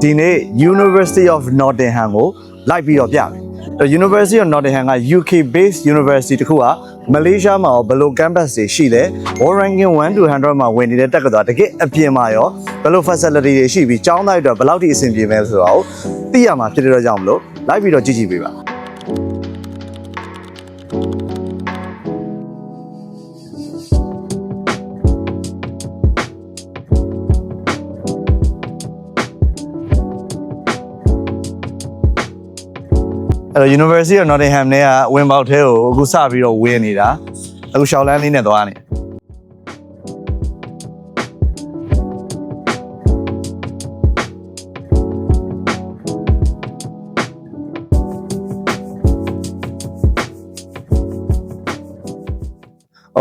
ဒီနေ့ University of Nottingham ကိုလိုက်ပြီးတော့ပြမယ်။ University of Nottingham က UK based university တခုက Malaysia မှာဘယ်လို campus တွေရှိလဲ World Ranking 1 to 100မှာဝင်နေတဲ့တက္ကသိုလ်တကယ်အပြင်မှာရောဘယ်လို facility တွေရှိပြီးကျောင်းသားတွေအတွက်ဘယ်လောက်ထိအဆင်ပြေမလဲဆိုတော့သိရမှာဖြစ်တဲ့အတွက်ကြောင့်မလို့လိုက်ပြီးတော့ကြည့်ကြည့်ပေးပါUniversity of Nottingham နဲ့ကဝင်ပေါက်ထဲကိုအခုစပြီးတော့ဝင်နေတာအခုရှောက်လန်းလေးနဲ့သွားနေ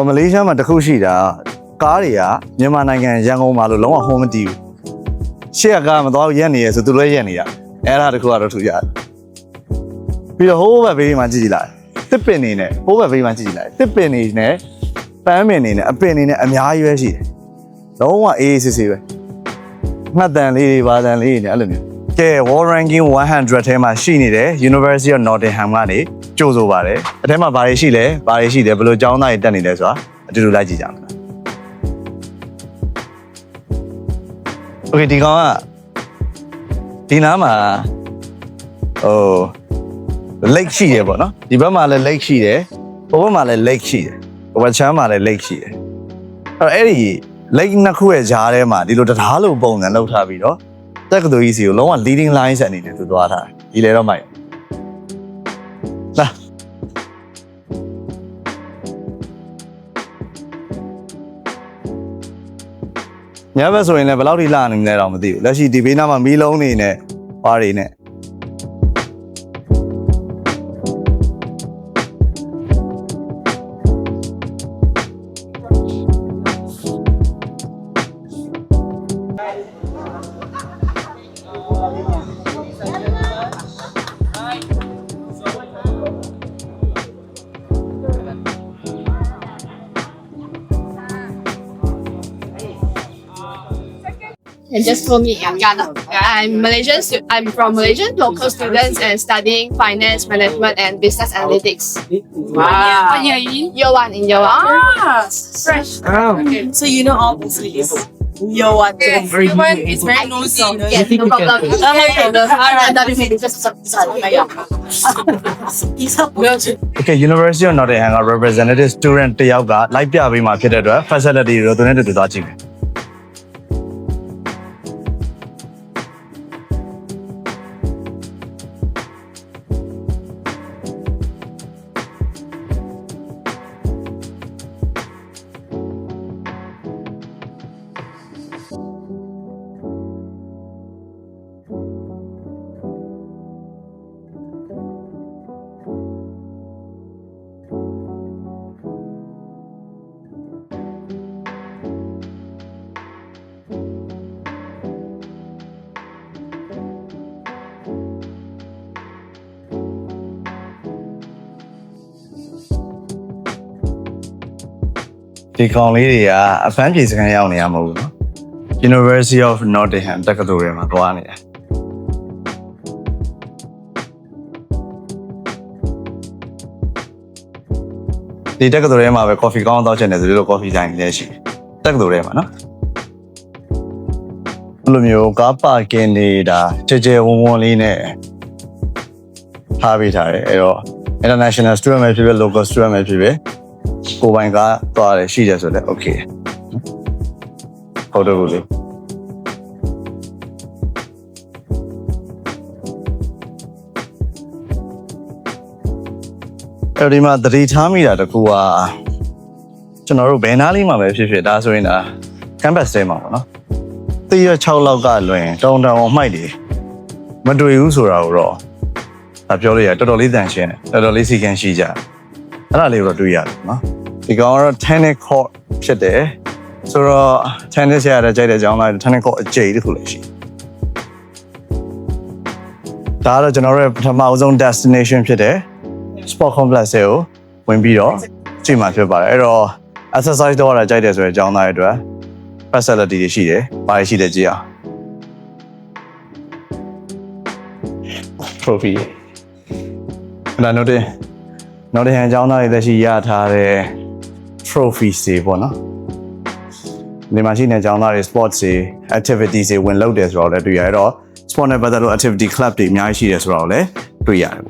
မလေးရှားမှာတခုရှိတာကားတွေကမြန်မာနိုင်ငံရန်ကုန်မှာလို့လုံးဝဟိုးမတီးဘူးရှေ့ကကားမသွားရက်နေရဆိုသူလည်းရက်နေတာအဲ့ဒါတခုကတော့ထူရတယ်ပြီးတော့ဟိုးဘက်ဘေးမှာကြည့်ကြည့်လိုက်တစ်ပင်နေနဲ့ဟိုးဘက်ဘေးမှာကြည့်ကြည့်လိုက်တစ်ပင်နေနဲ့ပန်းပင်နေနဲ့အပင်နေနဲ့အများကြီးပဲရှိတယ်လုံးဝအေးအေးဆေးဆေးပဲမှတ်တမ်းလေးတွေပါတမ်းလေးတွေနဲ့အဲ့လိုမျိုးကဲ World Ranking 100ထဲမှာရှိနေတဲ့ University of Nottingham ကနေကြိုးဆိုပါတယ်အထဲမှာဘာတွေရှိလဲဘာတွေရှိတယ်ဘယ်လိုကျောင်းသားတွေတက်နေလဲဆိုတာအတူတူလိုက်ကြည့်ကြမယ် Okay ဒီကောင်ကဒီနားမှာlake ရှိတယ်ပေါ့နော်ဒီဘက်မှာလည်း lake ရှိတယ်ဟိုဘက်မှာလည်း lake ရှိတယ်ဝက်ချမ်းမှာလည်း lake ရှိတယ်အဲ့ဒီ lake နှစ်ခုရဲ့ကြားထဲမှာဒီလိုတရားလိုပုံစံလောက်ထားပြီးတော့တက္ကသိုလ်ကြီးစီကိုလုံးဝ leading line အနေနဲ့သူသွားထားတယ်ဒီလေတော့မိုက်လာညဘက်ဆိုရင်လည်းဘယ်လောက်ထိလာနေလဲတော့မသိဘူးလက်ရှိဒီဘေးနားမှာမီးလုံးနေနဲ့ဘာတွေနဲ့And just for me, I'm Malaysian. I'm from Malaysian local students and studying finance, management, and business analytics. Wow. What year are you in? Year one in year one. Ah, fresh. Okay. So you know all this ladies. Year one. Yes. Year one is very nosy. Yes, no problem. Okay, University of Nottingham က representative student တယောက်ကလိုက်ပြပေးမှာဖြစ်တဲ့အတွက် facility တွေတော့သူနဲ့တူတူသွားကြည့်မယ်ဒီကောင်လေးတွေကအဖမ်းပြေစခန်းရောက်နေရမဟုတ်ဘူးနော် University of Nottingham တက္ကသိုလ်ထဲမှာသွားနေတယ်ဒီတက္ကသိုလ်ထဲမှာပဲ coffee ကောင်းတောက်ချင်တယ်ဆိုလို့ coffee ဆိုင်လည်းရှိတက္ကသိုလ်ထဲမှာနော်ဘယ်လိုမျိုးကားပါကင်နေတာကြဲကြဲဝုန်းဝုန်းလေးနဲ့ထားပေးထားတယ်အဲ့တော့ international student ပဲဖြစ်ဖြစ် local student ပဲဖြစ်ဖြစ်ကိုယ်ပိုင်ကားသွားတယ်ရှိတယ်ဆိုတော့ okay ဟုတ်တယ်ဘူးလေအဲ့ဒီမှာသတိထားမိတာတကူကကျွန်တော်တို့ဘယ်နားလေးမှာပဲဖြစ်ဖြစ်ဒါဆိုရင်ဒါ campus ထဲမှာပေါ့နော်တရ6လောက်ကလွင်တောင်အောင်မှိုက်တယ်မတွေ့ဘူးဆိုတာကိုတော့ဒါပြောလို့ရတော်တော်လေးတန်ရှင်းတယ်တော်တော်လေးစီကံရှိကြအဲ့ဒါလေးကိုတော့တွေ့ရတယ်နော်ဒီကောင်ကတော့ tennis court ဖြစ်တယ်ဆိုတော့ tennis ရတဲ့ကြိုက်တဲ့ကြောင်းလိုက် tennis court အကျိတ်တခုလည်းရှိဒါကတော့ကျွန်တော်တို့ရဲ့ပထမအဆုံး destination ဖြစ်တယ် sport complex ကိုဝင်ပြီးတော့ကြည့်မှာဖြစ်ပါတယ်အဲ့တော့ exercise တော့ရတာကြိုက်တယ်ဆိုတဲ့အကြောင်းသားတွေအတွက် facility တွေရှိတယ်ဘာတွေရှိလဲကြည့်အောင် trophy ဒါနောက်တဲ့ဟန်အကြောင်းသားတွေလက်ရှိရထားတဲ့ trophy တွေပေါ့နော်ဒီမှာရှိနေအကြောင်းသားတွေ sports တွေ activities တွေဝင်လုပ်တယ်ဆိုတော့လည်းတွေ့ရတော့ sport နဲ့ပတ်သက်လို့ activity club တွေအများကြီးရှိတယ်ဆိုတော့လည်းတွေ့ရတယ်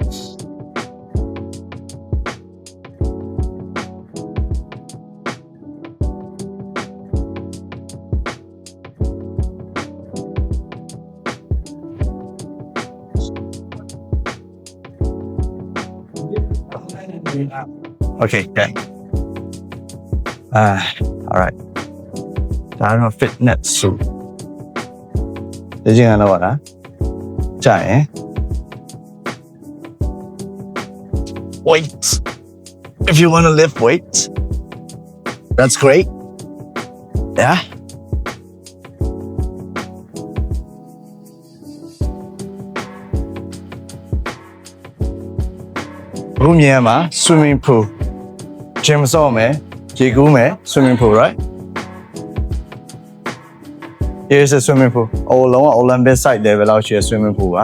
Okay, okay. All right. I'm a fitness suit. Did you know what? Giant. Weights. If you want to lift weights, that's great. Yeah. Room here, swimming pool. Gym saw me, swimming pool, right? Here's a swimming pool. All along Olympic side level out here swimming pool.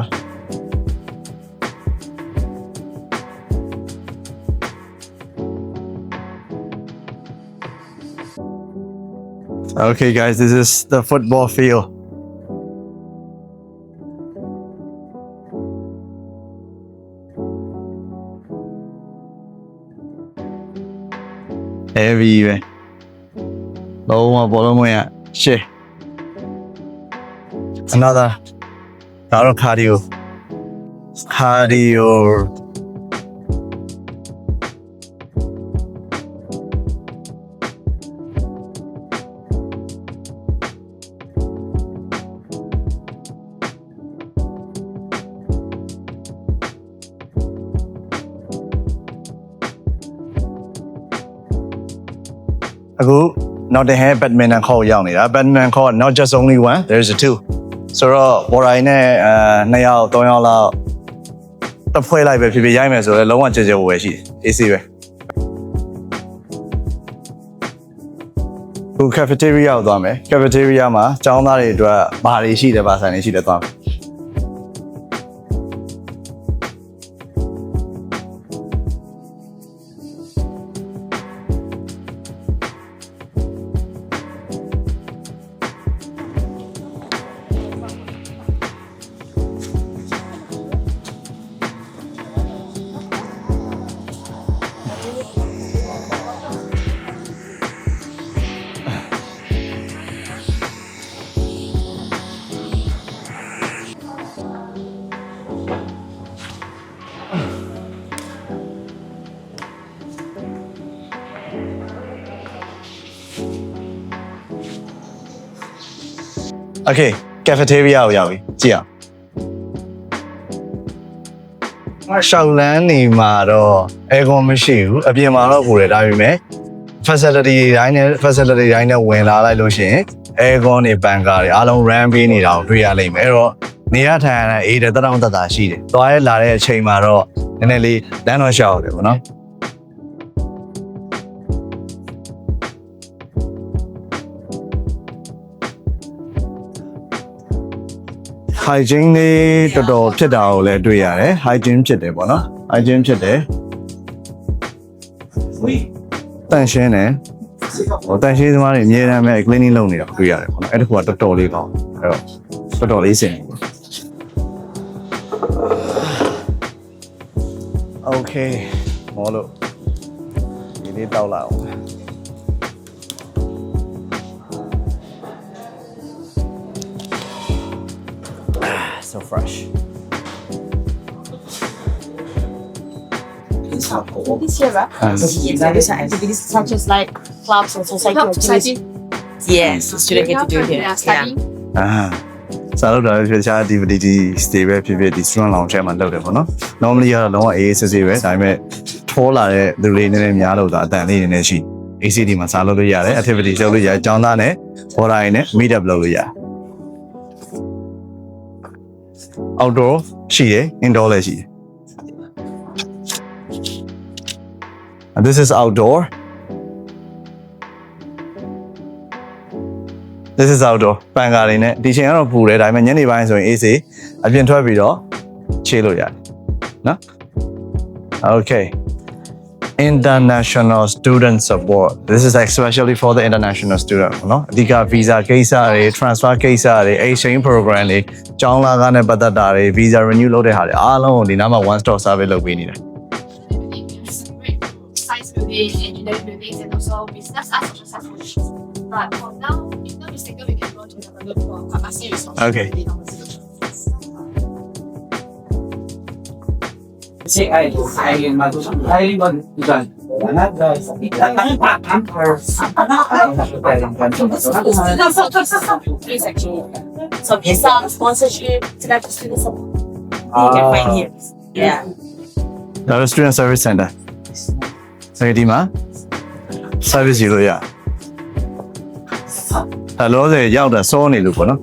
Okay guys, this is the football field. Heavy ပဲလုံးဝဘောလုံးမွေးရရှေ့ another ဒါတော့ cardio အခုနောက်တစ်ဟဲ badminton court ရောက်နေတာ badminton court not just only one there's a two ဆိုတော့ border နဲ့2ယောက်3ယောက်လောက်တစ်ဖွဲ့လိုက်ပဲဖြစ်ဖြစ်ရိုက်မယ်ဆိုတော့လုံးဝကြဲကြဲဝယ်ရှိတယ် AC ပဲခု cafeteria ရောက်သွားမယ် cafeteria မှာကျောင်းသားတွေအတွက်ဘာတွေရှိတယ်ဘာဆိုင်တွေရှိတယ်သွားမယ် Okay, cafeteria ကိုရောက်ပြီကြည့်အောင်ရှောက်လန်းနေမှာတော့ aircon မရှိဘူးအပြင်မှာတော့ပူတယ်ဒါပေမဲ့ facility တိုင်းနဲ့ဝင်လာလိုက်လို့ရှိရင် aircon တွေ banker တွေအားလုံး run ပေးနေတာကိုတွေ့ရလိမ့်မယ်အဲ့တော့နေရထိုင်ရတဲ့အေးတဲ့တောင့်တတာရှိတယ်သွားရဲလာတဲ့အချိန်မှာတော့နည်းနည်းလေးလမ်းတော့ရှောက်တယ်ပေါ့နော် hygiene လေးတော်တော်ဖြစ်တာကိုလည်းတွေ့ရတယ် hygiene ဖြစ်တယ်ပေါ့နော် hygiene ဖြစ်တယ်တန့်ရှင်းတယ်ဟိုတန့်ရှင်းသမားတွေအများအားဖြင့် cleaning လုပ်နေတာတွေ့ရတယ်ပေါ့နော်အဲ့ဒါကတော်တော်လေးကောင်းအဲ့တော့တော်တော်လေးစင် Okay မောလို့ဒီလေးတောက်လာအောင် So fresh. This year, right? These are activities such as like clubs and society Help activities. society. Yes, the student get to do it here. Yeah, studying. စားလို့တော့ဖြစ်ချာ activity တွေပဲဖြစ်ဖြစ်ဒီ strong launch မှာလုပ်တယ်ပေါ့နော် normally ကတော့လုံးဝအေးစစ်စစ်ပဲဒါပေမဲ့ထိုးလာတဲ့သူတွေနည်းနည်းများလို့ဒါအတန်လေးနည်းနည်းရှိ ACD မှာစားလို့ရတယ် activity လုပ်လို့ရတယ်ကျောင်းသားနဲ့ border နဲ့ meet up လုပ်လို့ရတယ် outdoor ရှိတယ် indoor လည်းရှိတယ် and this is outdoor this is outdoor ပန်ကားတွေနဲ့ဒီချိန်ကတော့ပူတယ်ဒါပေမဲ့ညနေပိုင်းဆိုရင် AC အပြင်ထွက်ပြီးတော့ ခြေလို့ရတယ်နော် Okay international student support this is especially for the international student နော်အဓိက visa ကိစ္စတွေ transfer ကိစ္စတွေ exchange program တွေကျောင်းလာကနဲ့ပတ်သက်တာတွေ visa renew လုပ်တဲ့ဟာတွေအားလုံးကိုဒီနားမှာ one stop service လုပ်ပေးနေတယ် Science building, engineering buildings, and also business and social science. But for now, if not mistaken, we can go to have a look for pharmacy resources. Okay. So visa sponsorship, student support. You can find here. Yeah. ဒါတော့ student service center ဆိုဒီမှာ service ယူလို့ရဒါလောဆယ်ရောက်တာစောနေလို့ပေါ့နော်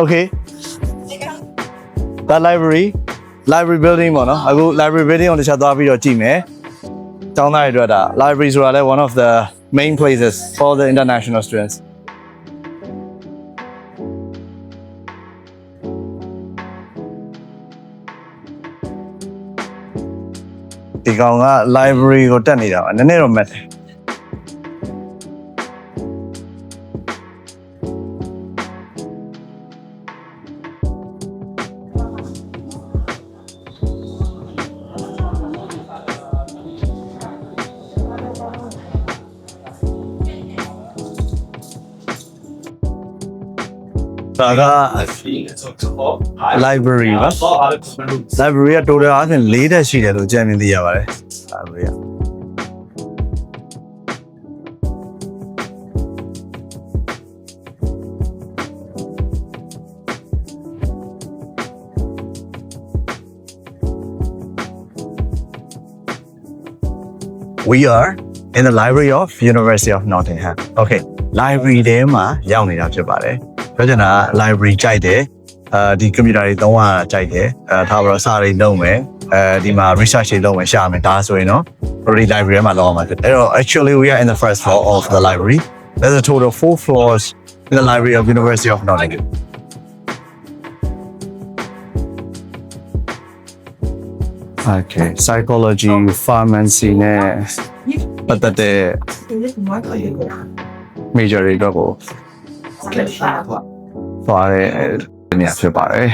Okay ဒါ library building ပေါ့နော်အခု library building ကိုတစ်ချက်သွားပြီးတော့ကြည့်မယ်ကျောင်းသားတွေအတွက်ဒါ library ဆိုတာလည်း one of the main places for the international studentsဒီကောင်က library ကိုတက်နေတာပါနည်းနည်းတော့မတ်တယ် ဒါက library ပါ library က total အားဖြင့်4တက်ရှိတယ်လို့ကြံ့မြင်သိရပါတယ် library က We are in the library of University of Nottingham. Okay, library ထဲမှာရောက်နေတာဖြစ်ပါတယ်ပြောချင်တာ library ကြိုက်တယ်ဒီ computer တွေသုံးရတာကြိုက်တယ်ထားပြီးတော့စာတွေလုပ်မယ်ဒီမှာ research တွေလုပ်မယ်ရှာမယ်ဒါဆိုရင်တော့ already library မှာလောက်အောင်ပါဖြစ်အဲ့တော့ actually we are in the first floor of the library there's a total 4 floors in the library of University of Nottingham Okay psychology pharmacy နဲ့ပတ်သက်တဲ့ major တွေတော့ကိုသွားတဲ့နေရာဖြစ်ပါတယ်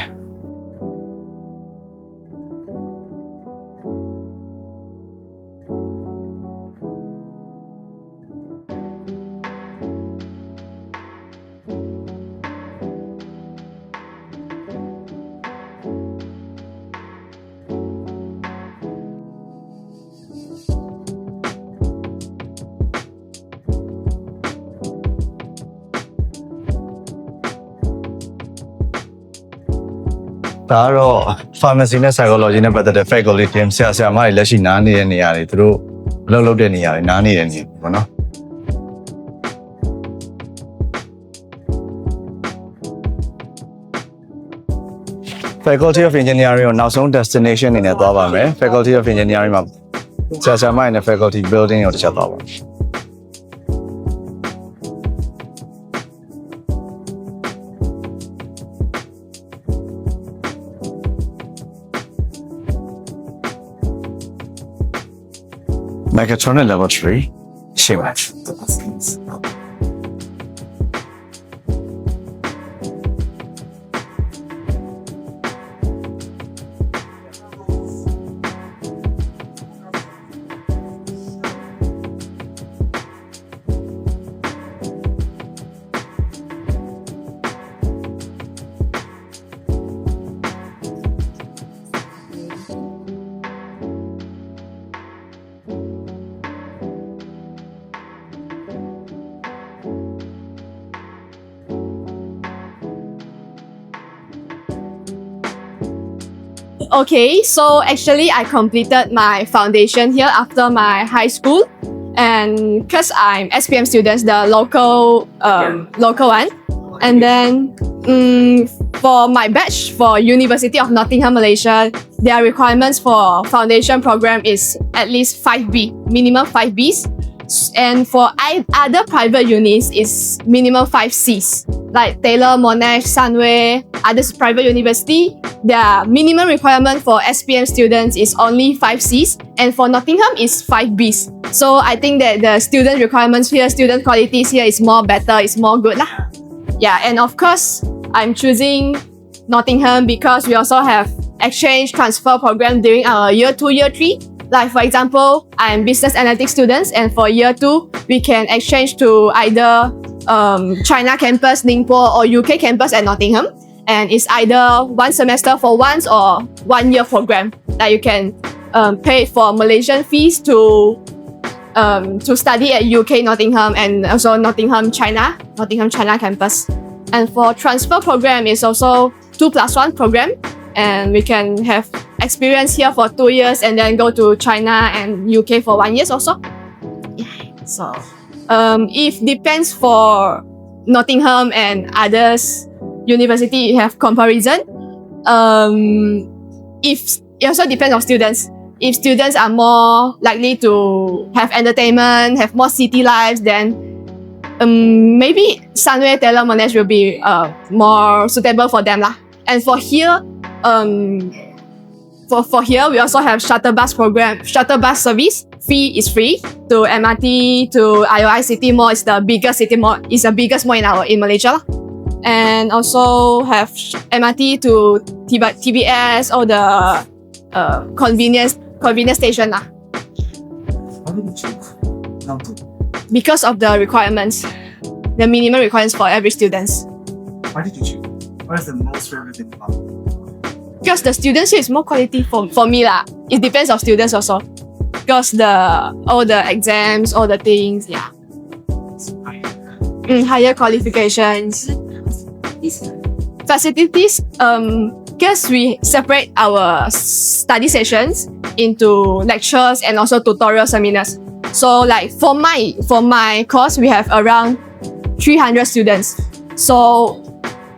ဒါကတော့ pharmacy နဲ့ psychology နဲ့ပတ်သက်တဲ့ faculty team ဆရာမတွေလက်ရှိနားနေတဲ့နေရာတွေသူတို့အလုပ်လုပ်တဲ့နေရာတွေနားနေတဲ့နေရာပေါ့နော် Faculty of Engineering ကိုနောက်ဆုံး destination အနေနဲ့သွားပါမယ် Faculty of Engineering မှာဆရာမတွေနဲ့ faculty building ကိုတစ်ချက်သွားပါမယ် Mechatronic Laboratory ရှေ့ပါ Okay, so actually I completed my foundation here after my high school, and because I'm SPM students, the local one, and then for my batch for University of Nottingham, Malaysia, their requirements for foundation program is at least 5B, minimum 5Bs. And for other private unis, is minimum 5 Cs. Like Taylor, Monash, Sunway, other private university, their minimum requirement for SPM students is only 5 Cs, and for Nottingham is 5 Bs. So I think that the student requirements here, student qualities here is more better, is more good lah. Yeah, and of course, I'm choosing Nottingham because we also have exchange transfer program during our year 2, year 3. Like for example, I'm business analytics students, and for year 2, we can exchange to either China campus, Ningpo, or UK campus at Nottingham. And it's either 1 semester for once or 1 year program that you can pay for Malaysian fees to study at UK Nottingham and also Nottingham China campus. And for transfer program is also 2+1 program, and we can have experience here for 2 years and then go to China and UK for 1 year also. Yeah. So if depends for Nottingham and others university, you have comparison. If it also depends on students. If students are more likely to have entertainment, have more city lives, then maybe Sunway, Taylor, Monash will be more suitable for them lah. And for here, for here we also have shuttle bus program, shuttle bus service. Fee is free to MRT to IOI City Mall. Is the biggest city mall. Is the biggest mall in Malaysia lah. And also have MRT to TBS or the convenience station lah. How did you choose not to? Because of the requirements, the minimum requirements for every students. Why did you choose? What is the most favorite thing about it? Because the students here is more quality for me lah. It depends on students also. Because all the exams, all the things, yeah. Higher qualifications. Facilities, because we separate our study sessions into lectures and also tutorial seminars. So like for my course, we have around 300 students. So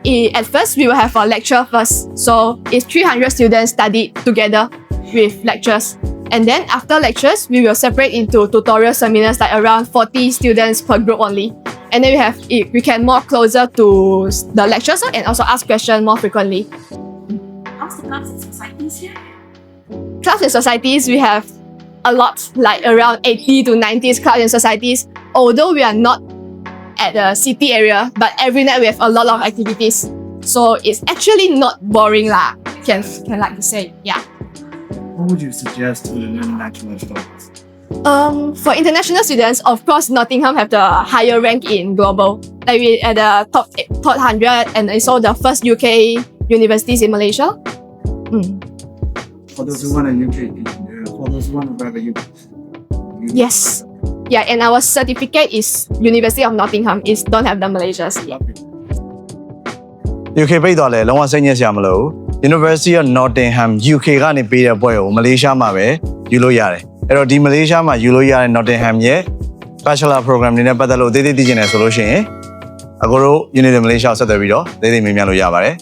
at first, we will have a lecture first. So it's 300 students studied together with lectures. And then after lectures, we will separate into tutorial seminars, like around 40 students per group only. And then we can more closer to the lectures and also ask questions more frequently. How's the clubs and societies here? Clubs and societies, we have a lot, like around 80 to 90 clubs and societies. Although we are not at the city area, but every night we have a lot of activities. So it's actually not boring lah. Can like to say, yeah. What would you suggest to the international students? For international students, of course, Nottingham have the higher rank in global. Like we at the top 100 and also the first UK universities in Malaysia. For those who want a UK, for those who want to grab a UK. Yes. Yeah, and our certificate is University of Nottingham. It don't have the Malaysia's. UK ပြည်တော့လဲလုံးဝစိတ်ညစ်စရာမလိုဘူး University of Nottingham UK ကနေပေးတဲ့ဘွဲကိုမလေးရှားမှာပဲယူလို့ရတယ်အဲ့တော့ဒီမလေးရှားမှာယူလို့ရတဲ့ Nottingham ရဲ့ Bachelor Program တွေနဲ့ပတ်သက်လို့သိသိသိချင်တယ်ဆိုလို့ရှိရင်အကိုတို့ University of Malaysia ကိုဆက်သွယ်ပြီးတော့သိသိမေးမြန်းလို့ရပါတယ်